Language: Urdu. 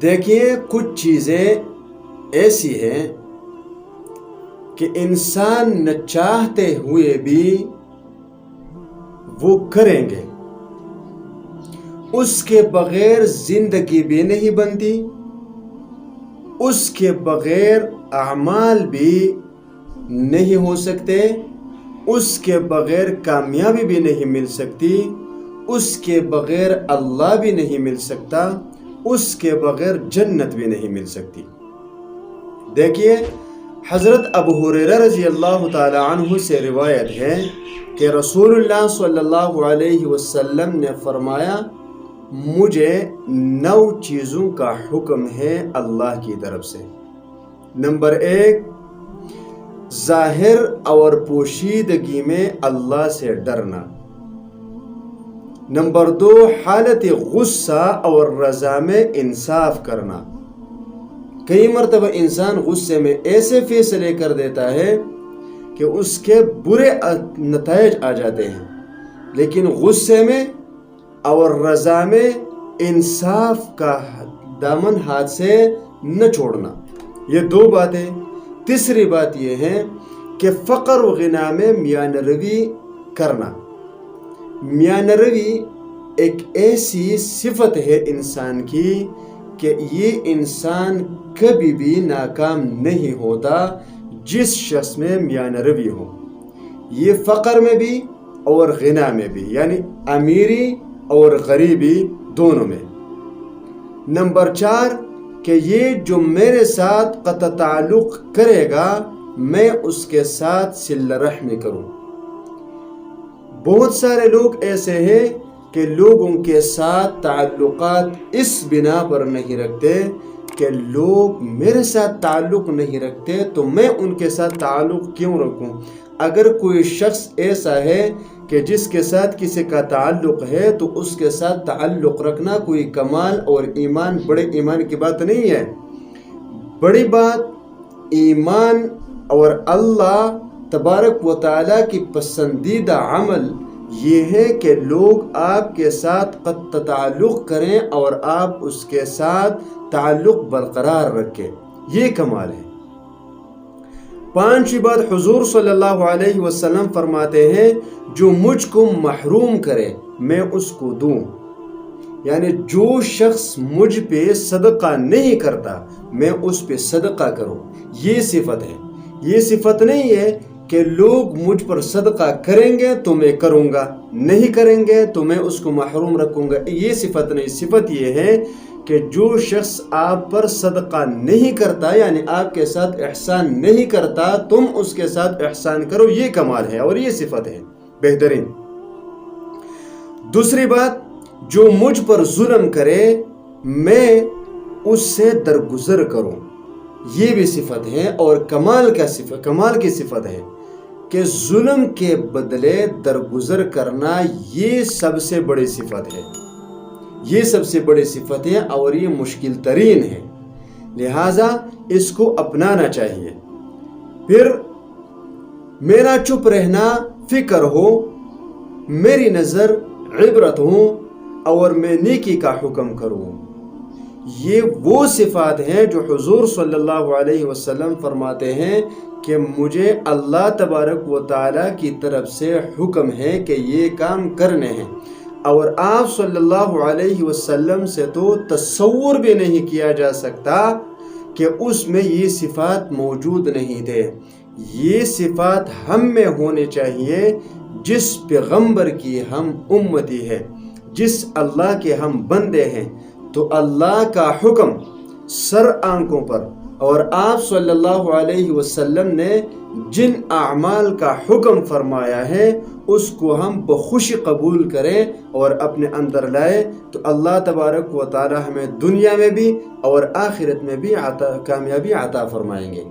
دیکھیے کچھ چیزیں ایسی ہیں کہ انسان نہ چاہتے ہوئے بھی وہ کریں گے، اس کے بغیر زندگی بھی نہیں بنتی، اس کے بغیر اعمال بھی نہیں ہو سکتے، اس کے بغیر کامیابی بھی نہیں مل سکتی، اس کے بغیر اللہ بھی نہیں مل سکتا، اس کے بغیر جنت بھی نہیں مل سکتی۔ دیکھیے حضرت ابو ہریرہ رضی اللہ تعالی عنہ سے روایت ہے کہ رسول اللہ صلی اللہ علیہ وسلم نے فرمایا، مجھے 9 چیزوں کا حکم ہے اللہ کی طرف سے۔ نمبر 1، ظاہر اور پوشیدگی میں اللہ سے ڈرنا۔ نمبر 2، حالت غصہ اور رضا میں انصاف کرنا۔ کئی مرتبہ انسان غصے میں ایسے فیصلے کر دیتا ہے کہ اس کے برے نتائج آ جاتے ہیں، لیکن غصے میں اور رضا میں انصاف کا دامن ہاتھ سے نہ چھوڑنا، یہ 2 باتیں۔ تیسری بات یہ ہے کہ فقر و غنا میں میانہ روی کرنا۔ میانہ روی ایک ایسی صفت ہے انسان کی کہ یہ انسان کبھی بھی ناکام نہیں ہوتا جس شخص میں میانہ روی ہو، یہ فقر میں بھی اور غنا میں بھی، یعنی امیری اور غریبی دونوں میں۔ نمبر 4 کہ یہ جو میرے ساتھ قطع تعلق کرے گا میں اس کے ساتھ صلہ رحمی کروں۔ بہت سارے لوگ ایسے ہیں کہ لوگوں کے ساتھ تعلقات اس بنا پر نہیں رکھتے کہ لوگ میرے ساتھ تعلق نہیں رکھتے تو میں ان کے ساتھ تعلق کیوں رکھوں۔ اگر کوئی شخص ایسا ہے کہ جس کے ساتھ کسی کا تعلق ہے تو اس کے ساتھ تعلق رکھنا کوئی کمال اور ایمان، بڑے ایمان کی بات نہیں ہے۔ بڑی بات ایمان اور اللہ تبارک و تعالیٰ کی پسندیدہ عمل یہ ہے کہ لوگ آپ کے ساتھ قطع تعلق کریں اور آپ اس کے ساتھ تعلق برقرار رکھیں، یہ کمال ہے۔ 5ویں بات، حضور صلی اللہ علیہ وسلم فرماتے ہیں، جو مجھ کو محروم کرے میں اس کو دوں، یعنی جو شخص مجھ پہ صدقہ نہیں کرتا میں اس پہ صدقہ کروں، یہ صفت ہے۔ یہ صفت نہیں ہے کہ لوگ مجھ پر صدقہ کریں گے تو میں کروں گا، نہیں کریں گے تو میں اس کو محروم رکھوں گا، یہ صفت نہیں۔ صفت یہ ہے کہ جو شخص آپ پر صدقہ نہیں کرتا، یعنی آپ کے ساتھ احسان نہیں کرتا، تم اس کے ساتھ احسان کرو، یہ کمال ہے اور یہ صفت ہے بہترین۔ دوسری بات، جو مجھ پر ظلم کرے میں اس سے درگزر کروں، یہ بھی صفت ہے اور کمال کی صفت ہے کہ ظلم کے بدلے درگزر کرنا، یہ سب سے بڑی صفت ہے، یہ سب سے بڑی صفت ہے اور یہ مشکل ترین ہے، لہٰذا اس کو اپنانا چاہیے۔ پھر میرا چپ رہنا فکر ہو، میری نظر عبرت ہوں اور میں نیکی کا حکم کروں، یہ وہ صفات ہیں جو حضور صلی اللہ علیہ وسلم فرماتے ہیں کہ مجھے اللہ تبارک و تعالیٰ کی طرف سے حکم ہے کہ یہ کام کرنے ہیں، اور آپ صلی اللہ علیہ وسلم سے تو تصور بھی نہیں کیا جا سکتا کہ اس میں یہ صفات موجود نہیں تھے۔ یہ صفات ہم میں ہونی چاہیے جس پیغمبر کی ہم امتی ہے، جس اللہ کے ہم بندے ہیں، تو اللہ کا حکم سر آنکھوں پر اور آپ صلی اللہ علیہ وسلم نے جن اعمال کا حکم فرمایا ہے اس کو ہم بخوشی قبول کریں اور اپنے اندر لائے، تو اللہ تبارک و تعالی ہمیں دنیا میں بھی اور آخرت میں بھی کامیابی عطا فرمائیں گے۔